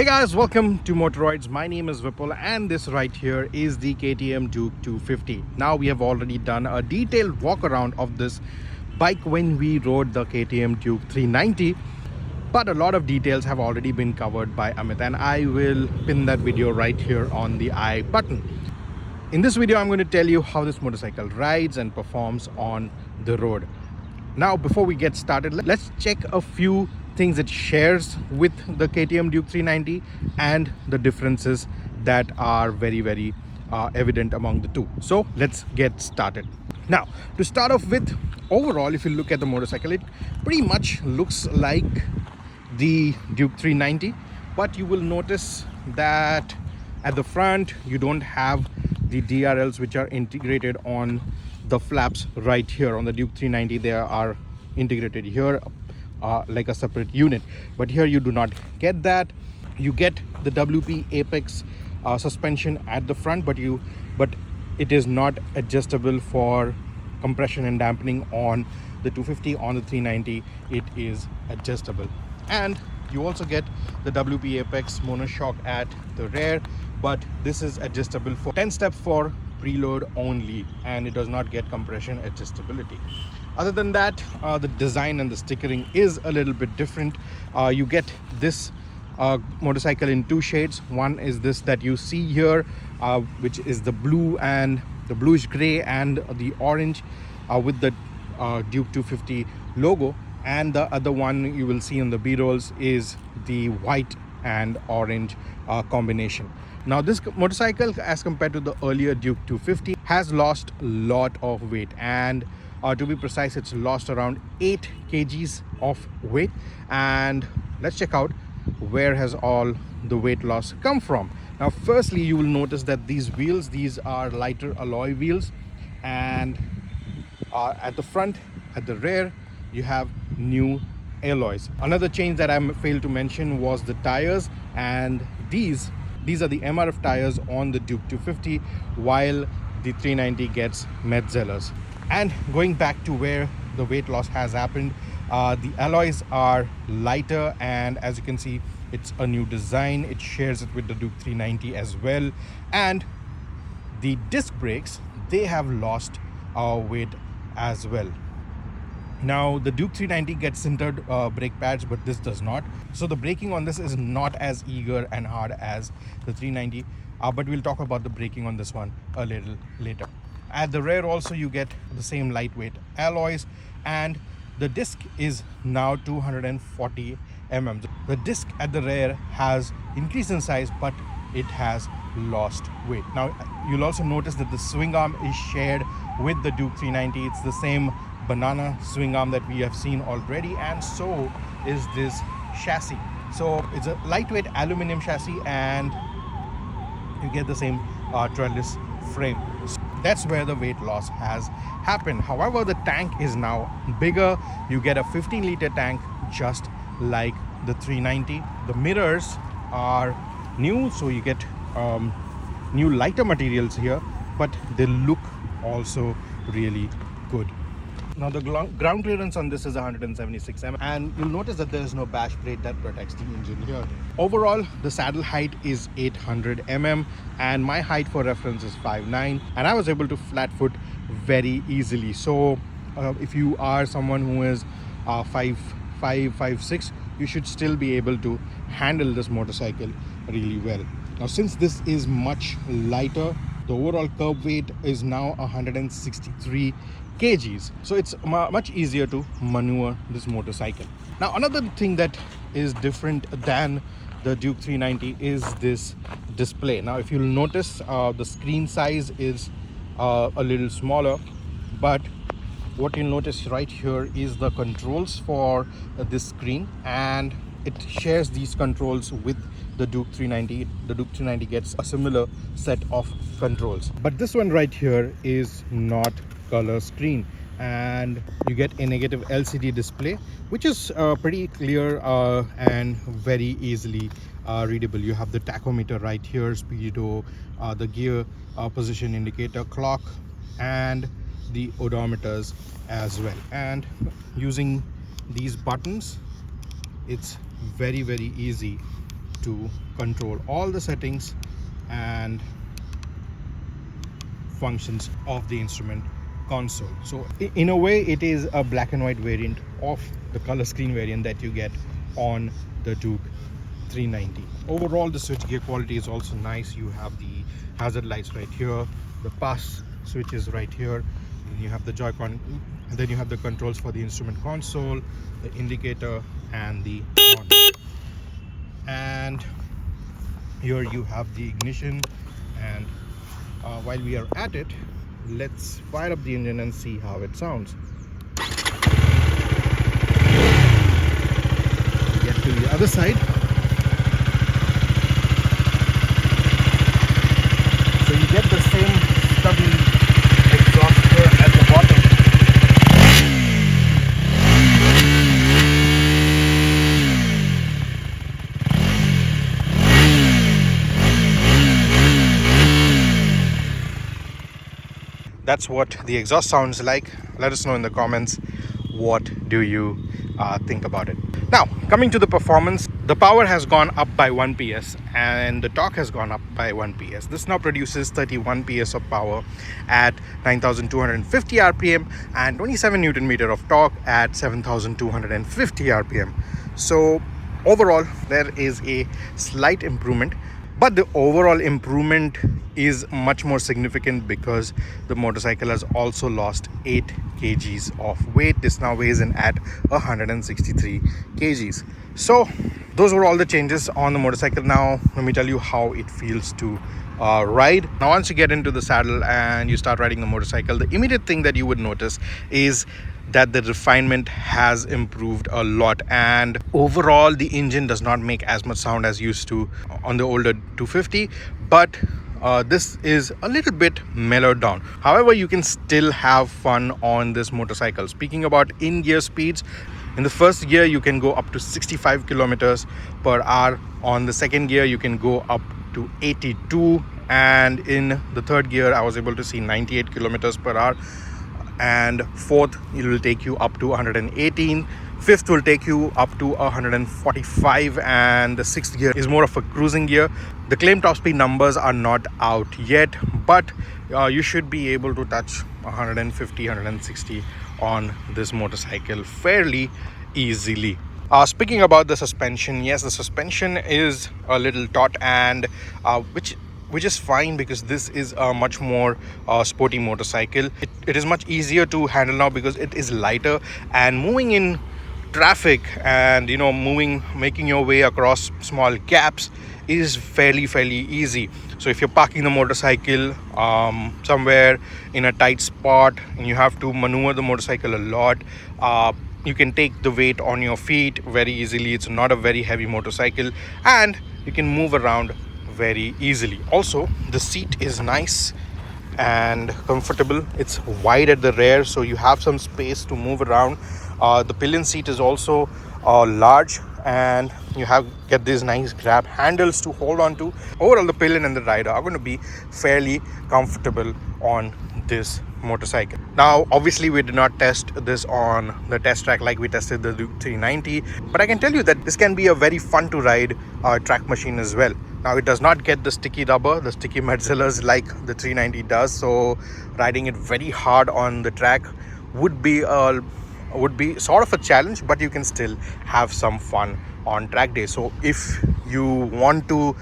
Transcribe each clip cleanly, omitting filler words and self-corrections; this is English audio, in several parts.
Hey guys, welcome to Motoroids. My name is Vipul and this right here is the KTM Duke 250. Now we have already done a detailed walk around of this bike when we rode the KTM Duke 390, but a lot of details have already been covered by Amit and I will pin that video right here on the I button. In this video I'm going to tell you how this motorcycle rides and performs on the road. Now before we get started, let's check a few things it shares with the KTM Duke 390 and the differences that are very evident among the two. So let's get started. Now to start off with, overall if you look at the motorcycle, it pretty much looks like the Duke 390, but you will notice that at the front you don't have the DRLs which are integrated on the flaps right here. On the Duke 390 they are integrated here like a separate unit, but here you do not get that. You get the WP Apex suspension at the front, but it is not adjustable for compression and dampening on the 250. On the 390 it is adjustable, and you also get the WP Apex monoshock at the rear, but this is adjustable for 10-step for preload only, and it does not get compression adjustability. Other than that, the design and the stickering is a little bit different. You get this motorcycle in two shades. One is this that you see here, which is the blue and the bluish gray and the orange with the Duke 250 logo, and the other one you will see on the B-rolls is the white and orange combination. Now this motorcycle, as compared to the earlier Duke 250, has lost a lot of weight, and to be precise, it's lost around 8 kgs of weight. And let's check out where has all the weight loss come from. Now firstly, you will notice that these wheels, these are lighter alloy wheels, and at the front, at the rear, you have new alloys. Another change that I failed to mention was the tires, and these are the MRF tires on the Duke 250, while the 390 gets Metzellers. And going back to where the weight loss has happened, the alloys are lighter, and as you can see, it's a new design. It shares it with the Duke 390 as well. And the disc brakes, they have lost weight as well. Now the Duke 390 gets sintered brake pads, but this does not. So the braking on this is not as eager and hard as the 390, but we'll talk about the braking on this one a little later. At the rear also you get the same lightweight alloys, and the disc is now 240 mm. The disc at the rear has increased in size, but it has lost weight. Now you'll also notice that the swing arm is shared with the Duke 390. It's the same banana swing arm that we have seen already, and so is this chassis. So it's a lightweight aluminum chassis, and you get the same trellis frame. So that's where the weight loss has happened. However, the tank is now bigger. You get a 15-liter tank just like the 390. The mirrors are new, so you get new lighter materials here, but they look also really good. Now the ground clearance on this is 176 mm, and you'll notice that there is no bash plate that protects the engine here. Overall, the saddle height is 800 mm, and my height for reference is 5'9", and I was able to flat foot very easily. So if you are someone who is 5'5", 5'6", you should still be able to handle this motorcycle really well. Now since this is much lighter, the overall curb weight is now 163 kgs, so it's much easier to maneuver this motorcycle. Now another thing that is different than the Duke 390 is this display. Now if you'll notice, the screen size is a little smaller, but what you'll notice right here is the controls for this screen, and it shares these controls with the Duke 390. The Duke 390 gets a similar set of controls, but this one right here is not color screen, and you get a negative LCD display, which is pretty clear and very easily readable. You have the tachometer right here, speedo, the gear position indicator, clock, and the odometers as well. And using these buttons, it's very easy to control all the settings and functions of the instrument console. So in a way, it is a black and white variant of the color screen variant that you get on the Duke 390. Overall, the switchgear quality is also nice. You have the hazard lights right here, the pass switch is right here, and you have the Joy-Con, and then you have the controls for the instrument console, the indicator, and the on. And here you have the ignition. And while we are at it, let's fire up the engine and see how it sounds. We get to the other side. So you get the same stubby exhaust here at the bottom. That's what the exhaust sounds like. Let us know in the comments, what do you think about it. Now, coming to the performance, the power has gone up by 1 PS and the torque has gone up by 1 PS. This now produces 31 PS of power at 9,250 RPM and 27 Newton meter of torque at 7,250 RPM. So overall, there is a slight improvement. But the overall improvement is much more significant because the motorcycle has also lost 8 kgs of weight. This now weighs in at 163 kgs. So those were all the changes on the motorcycle. Now let me tell you how it feels to ride. Now once you get into the saddle and you start riding the motorcycle, the immediate thing that you would notice is that the refinement has improved a lot, and overall the engine does not make as much sound as used to on the older 250, but this is a little bit mellowed down. However, you can still have fun on this motorcycle. Speaking about in-gear speeds, in the first gear you can go up to 65 kilometers per hour. On the second gear you can go up to 82, and in the third gear I was able to see 98 kilometers per hour. And fourth, it will take you up to 118. Fifth will take you up to 145, and the sixth gear is more of a cruising gear. The claim top speed numbers are not out yet, but you should be able to touch 150, 160 on this motorcycle fairly easily. Speaking about the suspension, yes, the suspension is a little taut, and which is fine because this is a much more sporty motorcycle. It is much easier to handle now because it is lighter, and moving in traffic and making your way across small gaps is fairly easy. So if you're parking the motorcycle somewhere in a tight spot and you have to maneuver the motorcycle a lot, you can take the weight on your feet very easily. It's not a very heavy motorcycle and you can move around very easily. Also, the seat is nice and comfortable. It's wide at the rear, so you have some space to move around. The pillion seat is also large, and you get these nice grab handles to hold on to. Overall, the pillion and the rider are going to be fairly comfortable on this motorcycle. Now obviously we did not test this on the test track like we tested the Duke 390, but I can tell you that this can be a very fun to ride track machine as well. Now it does not get the sticky rubber, the sticky mudcellars like the 390 does, so riding it very hard on the track would be sort of a challenge, but you can still have some fun on track day. So if you want to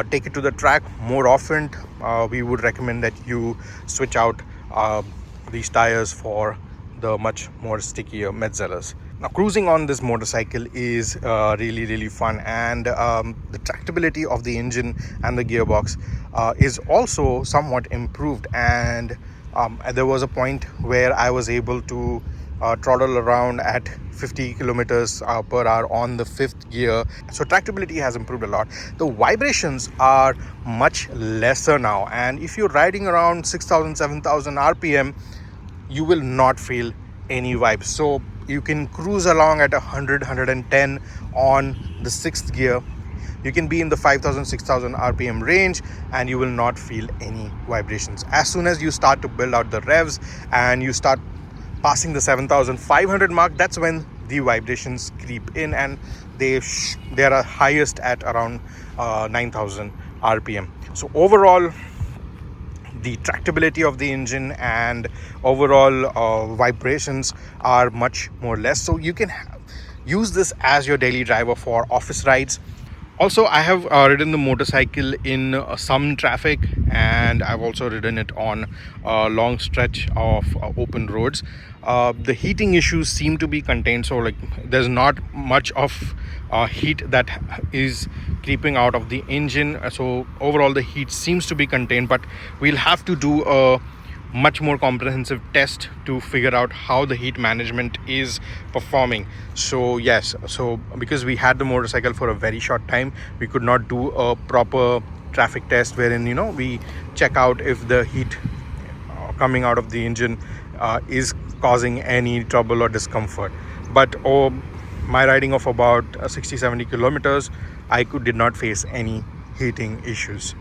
take it to the track more often, we would recommend that you switch out these tires for the much more stickier mudcellars. Now cruising on this motorcycle is really fun, and the tractability of the engine and the gearbox is also somewhat improved, and there was a point where I was able to throttle around at 50 kilometers per hour on the fifth gear. So tractability has improved a lot. The vibrations are much lesser now, and if you're riding around 6,000 7,000 RPM, you will not feel any vibes. So you can cruise along at 100-110 on the sixth gear. You can be in the 5,000 6,000 RPM range and you will not feel any vibrations. As soon as you start to build out the revs and you start passing the 7,500 mark, that's when the vibrations creep in, and they are highest at around 9,000 rpm. So overall, the tractability of the engine and overall vibrations are much more less, so you can use this as your daily driver for office rides. Also, I have ridden the motorcycle in some traffic, and I've also ridden it on a long stretch of open roads. The heating issues seem to be contained, so like there's not much of heat that is creeping out of the engine. So overall, the heat seems to be contained, but we'll have to do a much more comprehensive test to figure out how the heat management is performing. So yes, so because we had the motorcycle for a very short time, we could not do a proper traffic test wherein we check out if the heat coming out of the engine is causing any trouble or discomfort. But my riding of about 60-70 kilometers, I did not face any heating issues.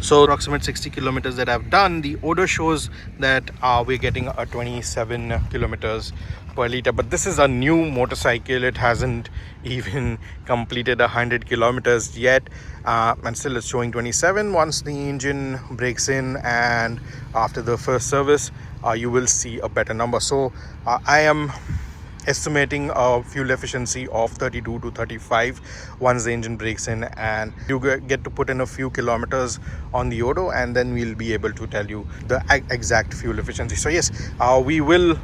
So approximate 60 kilometers that I've done, the odor shows that we're getting a 27 kilometers per liter. But this is a new motorcycle. It hasn't even completed 100 kilometers yet, and still it's showing 27. Once the engine breaks in and after the first service, you will see a better number. So I am estimating a fuel efficiency of 32 to 35 once the engine breaks in, and you get to put in a few kilometers on the odo, and then we'll be able to tell you the exact fuel efficiency. So yes, we will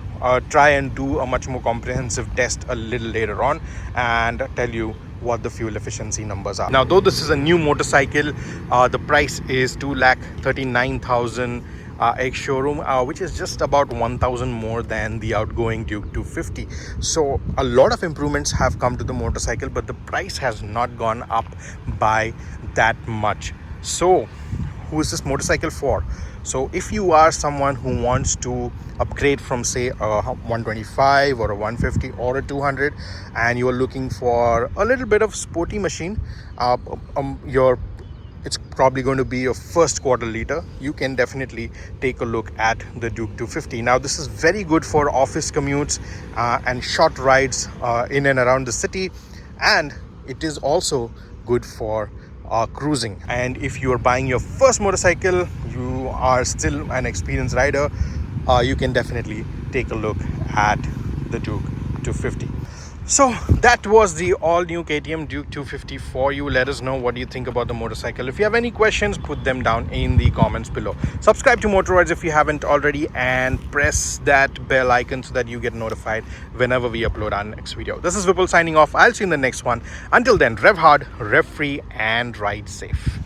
try and do a much more comprehensive test a little later on and tell you what the fuel efficiency numbers are. Now, though this is a new motorcycle, the price is 2,39,000 ex showroom, which is just about 1,000 more than the outgoing Duke 250. So a lot of improvements have come to the motorcycle, but the price has not gone up by that much. So who is this motorcycle for? So if you are someone who wants to upgrade from say a 125 or a 150 or a 200, and you are looking for a little bit of sporty machine, it's probably going to be your first quarter liter, you can definitely take a look at the Duke 250. Now this is very good for office commutes and short rides in and around the city, and it is also good for cruising. And if you are buying your first motorcycle, you are still an experienced rider, you can definitely take a look at the Duke 250. So that was the all new KTM Duke 250 for you. Let us know what you think about the motorcycle. If you have any questions, put them down in the comments below. Subscribe to Motoroids if you haven't already, and press that bell icon so that you get notified whenever we upload our next video. This is Vipul signing off. I'll see you in the next one. Until then, rev hard, rev free, and ride safe.